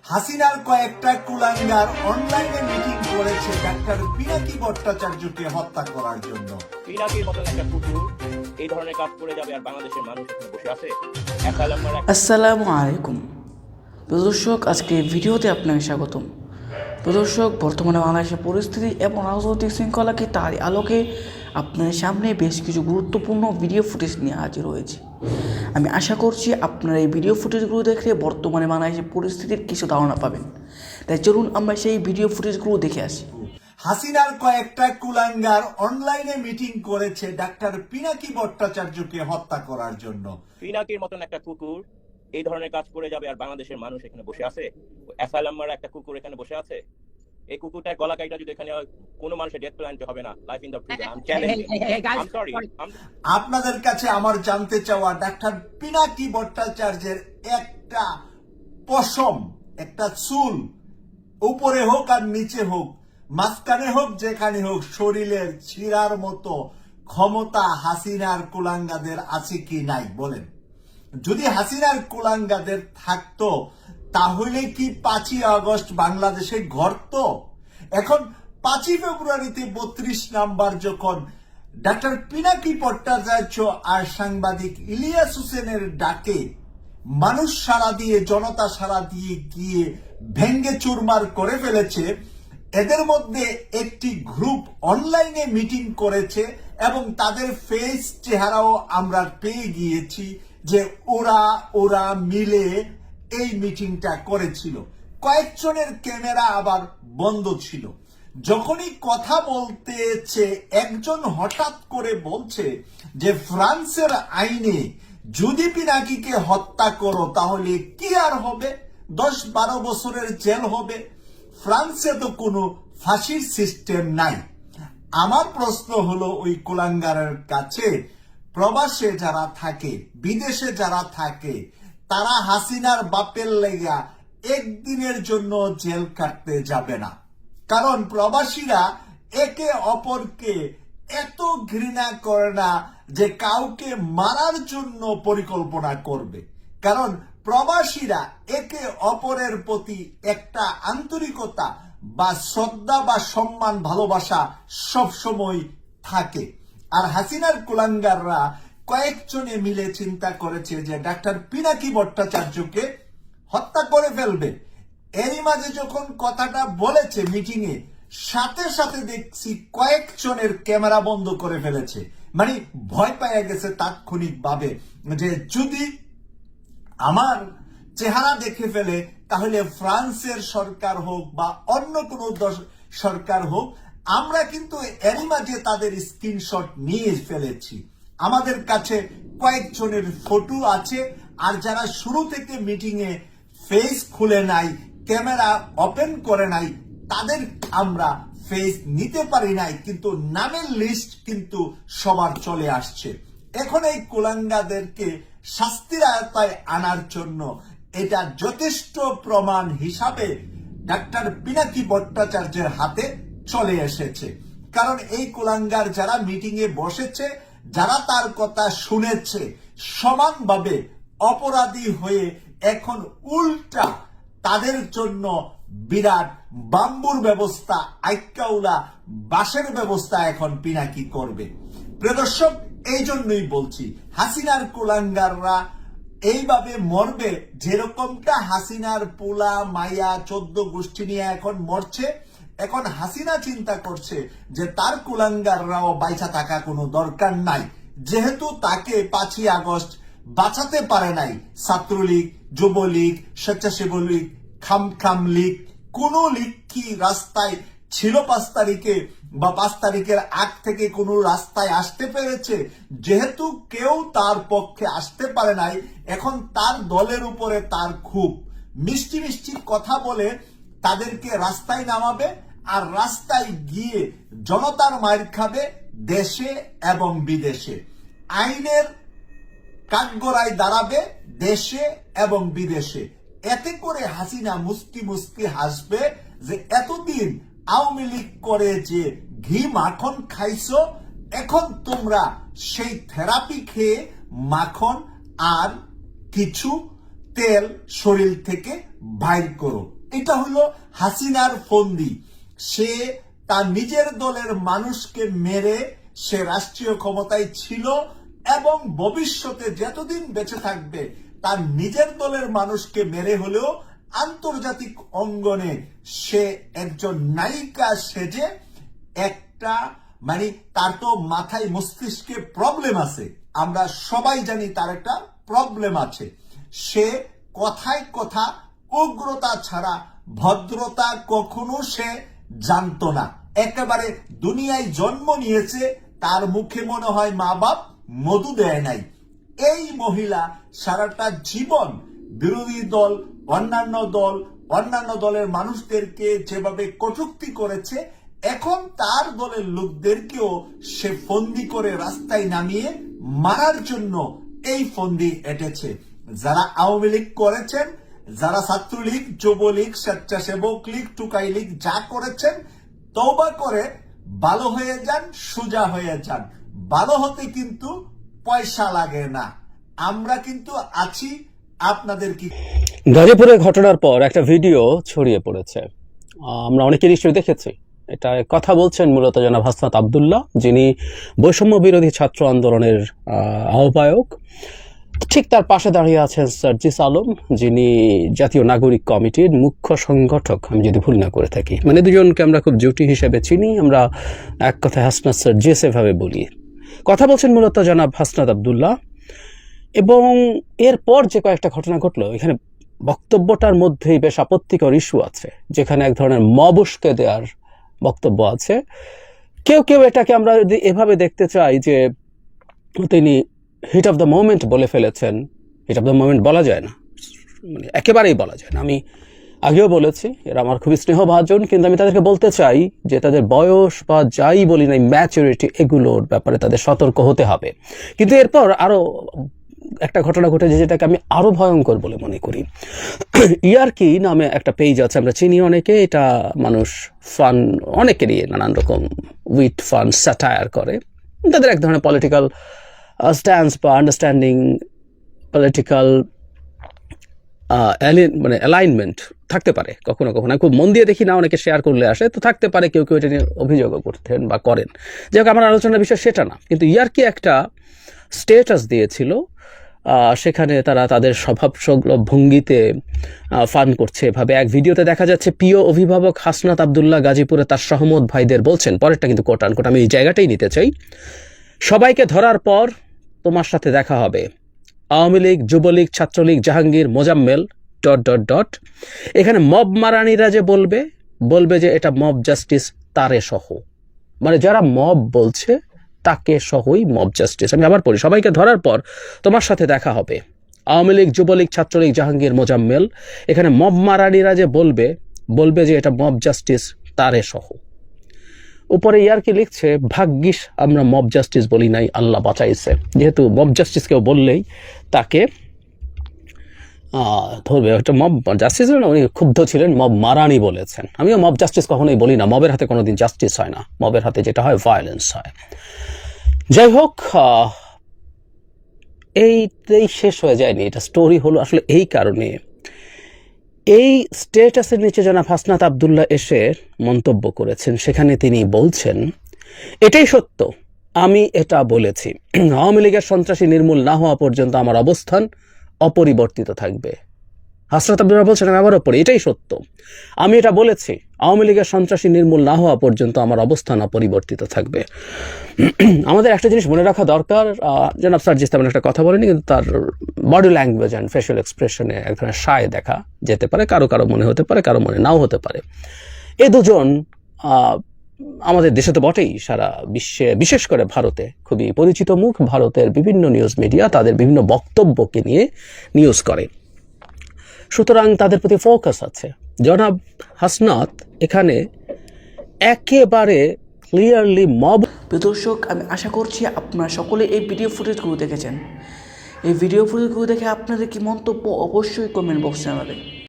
হাসিনার কয়েকটা কুলাঙ্গার অনলাইনে মিটিং করেছে ডাক্তার পিনাকি ভট্টাচার্যকে হত্যা করার জন্য। পিনাকির মতন একটা কুকুর এই ধরনের কাজ করে যাবে আর বাংলাদেশের মানুষ এখানে বসে আছে। আসসালামু আলাইকুম দর্শক, আজকে ভিডিওতে আপনাকে স্বাগতম। দর্শক, বর্তমানে বাংলাদেশের পরিস্থিতি এবং রাজনৈতিক শৃঙ্খলাকে তার আলোকে আপনার সামনে বেশ কিছু গুরুত্বপূর্ণ ভিডিও ফুটেজ নিয়ে হাজির হয়েছে। আমি আশা করছি আপনারা এই ভিডিও ফুটেজগুলো দেখে বর্তমানে বাংলাদেশের পরিস্থিতির কিছু ধারণা পাবেন। তাই চলুন আমরা সেই ভিডিও ফুটেজগুলো দেখে আসি। হাসিনার কয়েকটা কুলাঙ্গার অনলাইনে মিটিং করেছে ডাক্তার পিনাকি ভট্টাচার্যকে হত্যা করার জন্য। পিনাকির মতন একটা কুকুর এই ধরনের কাজ করে যাবে আর বাংলাদেশের মানুষ এখানে বসে আছে। অ্যাসাইলাম মারা একটা কুকুর এখানে বসে আছে। এই কুকুরটার গলা কাটা যদি এখানে কোনো মানুষের ডেথ প্ল্যান্টে হবে না, life in the prison. I am challenging. I am sorry. আপনাদের কাছে আমার জানতে চাওয়া, ডাক্তার পিনাকি ভট্টাচার্যের একটা পশম, একটা চুল উপরে হোক আর নিচে হোক, মাঝখানে হোক, যেখানে হোক, শরীরের ছিঁড়ার মতো ক্ষমতা হাসিনার কুলাঙ্গাদের আছে কি নাই বলেন? যদি হাসিনার কুলাঙ্গাদের থাকতো তাহলে কি 5ই আগস্ট বাংলাদেশে ঘটতো? এখন 5ই ফেব্রুয়ারিতে 32 নাম্বার যখন ডাক্তার পিনাকি ভট্টাচার্য আর সাংবাদিক ইলিয়াস হোসেনের ডাকে মানুষ সাড়া দিয়ে, জনতা সাড়া দিয়ে গিয়ে ভেঙ্গে চুরমার করে ফেলেছে, এদের মধ্যে একটি গ্রুপ অনলাইনে মিটিং করেছে এবং তাদের ফেস চেহারাও আমরা পেয়ে গিয়েছি যে ওরা মিলে এই মিটিংটা করেছিল। কয়েকজনের ক্যামেরা আবার বন্ধ ছিল। যখনই কথা বলতেছে একজন হঠাৎ করে বলছে যে ফ্রান্সের আইনে যদি পিনাকিকে হত্যা করো তাহলে কি আর হবে? 10-12 বছরের জেল হবে। ফ্রান্সে তো কোনো ফাঁসির সিস্টেম নাই। আমার প্রশ্ন হলো, ওই কুলাঙ্গারের কাছে প্রবাসে যারা থাকে, বিদেশে যারা থাকে, তারা হাসিনার বাপের লেগা একদিনের জন্য জেল কাটতে যাবে না। কারণ প্রবাসীরা একে অপরকে এত ঘৃণা করে না যে কাউকে মারার জন্য পরিকল্পনা করবে। কারণ প্রবাসীরা একে অপরের প্রতি একটা আন্তরিকতা বা শ্রদ্ধা বা সম্মান, ভালোবাসা সবসময় থাকে। আর হাসিনার কুলাঙ্গাররা কয়েকজনে মিলে চিন্তা করেছে যে ডাক্তার পিনাকি ভট্টাচার্যকে হত্যা করে ফেলবে। এরই মাঝে যখন কথাটা বলেছে মিটিং এ, সাথে সাথে দেখছি কয়েকজনের ক্যামেরা বন্ধ করে ফেলেছে। মানে ভয় পেয়ে গেছে তাৎক্ষণিক ভাবে যে যদি আমার চেহারা দেখে ফেলে তাহলে ফ্রান্সের সরকার হোক বা অন্য কোনো সরকার হোক, আমরা কিন্তু এরই মাঝে তাদের স্ক্রিনশট নিয়ে ফেলেছি। আমাদের কাছে কয়েকজনের ফটো আছে। আর যারা শুরু থেকে মিটিং এ ফেস খুলে নাই, ক্যামেরা ওপেন করে নাই, তাদের আমরা ফেস নিতে পারি নাই, কিন্তু নামের লিস্ট কিন্তু সবার চলে আসছে। এখন এই কুলাঙ্গাদেরকে শাস্তির আওতায় আনার জন্য এটা যথেষ্ট প্রমাণ হিসাবে ডাক্তার পিনাকি ভট্টাচার্যের হাতে চলে এসেছে। কারণ এই কুলাঙ্গার যারা মিটিং এ বসেছে, যারা তার কথা শুনেছে, সমানভাবে অপরাধী হয়ে এখন উল্টা তাদের জন্য বিরাট বাম্বুর ব্যবস্থা, আইকাউলা বাঁশের ব্যবস্থা এখন পিনাকি করবে। প্রিয় দর্শক, এই জন্যই বলছি হাসিনার কুলাঙ্গাররা এইভাবে মরবে যেরকমটা হাসিনার পোলা মাইয়া 14 গোষ্ঠী নিয়ে এখন মরছে। এখন হাসিনা চিন্তা করছে যে তার কুলাঙ্গাররাও বাইচা থাকা কোনো দরকার নাই, যেহেতু তাকে 5ই আগস্ট বাঁচাতে পারে নাই ছাত্রলীগ, যুবলীগ, স্বেচ্ছাসেবক লীগ, খাম লীগ। কোন লীগ কি রাস্তায় ছিল 5 তারিখে বা 5 তারিখের আগ থেকে কোন রাস্তায় আসতে পেরেছে? যেহেতু কেউ তার পক্ষে আসতে পারে নাই, এখন তার দলের উপরে তার খুব মিষ্টি মিষ্টি কথা বলে তাদেরকে রাস্তায় নামাবে আর রাস্তায় গিয়ে জনতার মার খাবে দেশে এবং বিদেশে। আইনের কাঠগড়ায় দাঁড়াবে দেশে এবং বিদেশে। এতে করে হাসিনা মুস্কি মুস্কি হাসবে যে এতদিন আওয়ামী লীগ করে যে ঘি মাখন খাইছো, এখন তোমরা সেই থেরাপি খেয়ে মাখন আর কিছু তেল শরীর থেকে বাইর করো। এটা হলো হাসিনার ফন্দি। সে তার নিজের দলের মানুষকে মেরে সে রাষ্ট্রীয় ক্ষমতায় ছিল এবং ভবিষ্যতে যতদিন বেঁচে থাকবে তার নিজের দলের মানুষকে মেরে হলেও আন্তর্জাতিক অঙ্গনে সে একজন নায়িকা সেজে একটা মানে তার তো মাথায় মস্তিষ্কে প্রবলেম আছে, আমরা সবাই জানি তার একটা প্রবলেম আছে। সে কথায় কথা উগ্রতা ছাড়া ভদ্রতা কখনো সে জানতো না। একেবারে দুনিয়ায় জন্ম নিয়েছে, তার মুখে মনে হয় মা বাপ মধু দেয় নাই। এই মহিলা সারাটা জীবন বিরোধী দল, অন্যান্য দলের মানুষদেরকে যেভাবে কটূক্তি করেছে, এখন তার দলের লোকদেরকেও সে ফন্দি করে রাস্তায় নামিয়ে মারার জন্য এই ফন্দি এঁটেছে। যারা আওয়ামী লীগ করেছেন, যারা ছাত্রলীগ, যুবলীগ, স্বেচ্ছাসেবক লীগ, টুকাই লীগ যা করেছেন, তওবা করে ভালো হয়ে যান, সোজা হয়ে যান। ভালো হতে কিন্তু পয়সা লাগে না। আমরা কিন্তু আছি আপনাদের কি। গাজীপুরের ঘটনার পর একটা ভিডিও ছড়িয়ে পড়েছে, আমরা অনেকে নিশ্চয়ই দেখেছি। এটা কথা বলছেন মূলত জনাব হাসনাত আব্দুল্লাহ, যিনি বৈষম্য বিরোধী ছাত্র আন্দোলনের আহ্বায়ক। ঠিক তার পাশে দাঁড়িয়ে আছেন সার্জিস আলম, যিনি জাতীয় নাগরিক কমিটির মুখ্য সংগঠক, আমি যদি ভুল না করে থাকি। মানে দুজনকে আমরা খুব জুটি হিসেবে চিনি, আমরা এক কথায় হাসনাত সার্জিস এভাবে বলি। কথা বলছেন মূলত জনাব হাসনাত আব্দুল্লাহ। এবং এরপর যে কয়েকটা ঘটনা ঘটলো, এখানে বক্তব্যটার মধ্যেই বেশ আপত্তিকর ইস্যু আছে, যেখানে এক ধরনের মব উস্কে দেওয়ার বক্তব্য আছে। কেউ কেউ এটাকে আমরা যদি এভাবে দেখতে চাই যে তিনি হিট অফ দ্য মোমেন্ট বলে ফেলেছেন। হিট অফ দ্য মোমেন্ট বলা যায় না, মানে একেবারেই বলা যায় না। আমি আগেও বলেছি এরা আমার খুবই স্নেহভাজন, কিন্তু আমি তাদেরকে বলতে চাই যে তাদের বয়স বা যাই বলি না, ম্যাচুরিটি, এগুলোর ব্যাপারে তাদের সতর্ক হতে হবে। কিন্তু এরপর আরো একটা ঘটনা ঘটেছে যেটাকে আমি আরো ভয়ঙ্কর বলে মনে করি। ইয়ারকি নামে একটা পেজ আছে, আমরা চিনি অনেকে। এটা মানুষ ফান অনেকেরই নানান রকম উইট ফান স্যাটায়ার করে। তাদের এক ধরনের পলিটিক্যাল স্ট্যান্স বা আন্ডারস্ট্যান্ডিং, পলিটিক্যাল মানে অ্যালাইনমেন্ট থাকতে পারে কখনো কখনো। খুব মন দিয়ে দেখি না, অনেকে শেয়ার করলে আসে, তো থাকতে পারে কেউ কেউ এটা নিয়ে অভিযোগও করতেন বা করেন। যাই হোক, আমার আলোচনার বিষয় সেটা না। কিন্তু ইয়ারকি একটা স্টেটাস দিয়েছিল, সেখানে তারা তাদের স্বভাব ভঙ্গিতে ফান করছে এভাবে। এক ভিডিওতে দেখা যাচ্ছে প্রিয় অভিভাবক হাসনাত আব্দুল্লাহ গাজীপুরে তার সহমত ভাইদের বলছেন, পরেরটা কিন্তু কোট আনকোট, আমি এই জায়গাটাই নিতে চাই, সবাইকে ধরার পর তোমার সাথে দেখা হবে। আওয়ামী লীগ, যুবলীগ, ছাত্রলীগ, জাহাঙ্গীর, মোজাম্মেল ... এখানে মব মারানিরা যে বলবে যে এটা মব জাস্টিস তারে সহ, মানে যারা মব বলছে তাকে সহই মব জাস্টিস। আমি আবার পড়ি, সবাইকে ধরার পর তোমার সাথে দেখা হবে। আওয়ামী লীগ, যুবলীগ, ছাত্রলীগ, জাহাঙ্গীর, মোজাম্মেল। এখানে মব মারানিরা যে বলবে যে এটা মব জাস্টিস তারে সহ। উপরে ইয়ারকি লিখছে, ভাগ্যিস আমরা মব জাস্টিস বলি নাই, আল্লাহ বাঁচাইছে। যেহেতু মব জাস্টিস কেউ বললেই তাকে ধরবে। একটা মব জাস্টিস, উনি ক্ষুব্ধ ছিলেন, মব মারানি বলেছেন। আমিও মব জাস্টিস কখনোই বলি না, মবের হাতে কোনোদিন জাস্টিস হয় না, মবের হাতে যেটা হয় ভায়োলেন্স হয়। যাই হোক, এইটাই শেষ হয়ে যায়নি, এটা স্টোরি হলো আসলে এই কারণে। এই স্টেটাসের নিচে জনাব হাসনাত আব্দুল্লাহ এসে মন্তব্য করেছেন, সেখানে তিনি বলছেন, এটাই সত্য, আমি এটা বলেছি, আওয়ামী লীগের সন্ত্রাসী নির্মূল না হওয়া পর্যন্ত আমার অবস্থান অপরিবর্তিত থাকবে। হাসনাত আব্দুল্লাহ বলছেন, আমি আবারও পড়ি, এটাই সত্য, আমি এটা বলেছি, আওয়ামী লীগের সন্ত্রাসী নির্মূল না হওয়া পর্যন্ত আমার অবস্থান অপরিবর্তিত থাকবে। আমাদের একটা জিনিস মনে রাখা দরকার, জনাব সার্জিস তেমন একটা কথা বলেনি, কিন্তু তার বডি ল্যাঙ্গুয়েজ অ্যান্ড ফেশিয়াল এক্সপ্রেশনে এক ধরনের সায় দেখা যেতে পারে, কারো কারো মনে হতে পারে, কারো মনে নাও হতে পারে। এ দুজন আমাদের দেশে তো বটেই, সারা বিশ্বে, বিশেষ করে ভারতে খুবই পরিচিত মুখ। ভারতের বিভিন্ন নিউজ মিডিয়া তাদের বিভিন্ন বক্তব্যকে নিয়ে নিউজ করে, সুতরাং তাদের প্রতি ফোকাস আছে। জনাব হাসনাত এখানে একেবারে ক্লিয়ারলি মব। দর্শক, আমি আশা করছি আপনারা সকলে এই ভিডিও ফুটেজগুলো দেখেছেন। এই ভিডিও ফুটেজগুলো দেখে আপনাদের কি মন্তব্য অবশ্যই কমেন্ট বক্সে জানাবেন।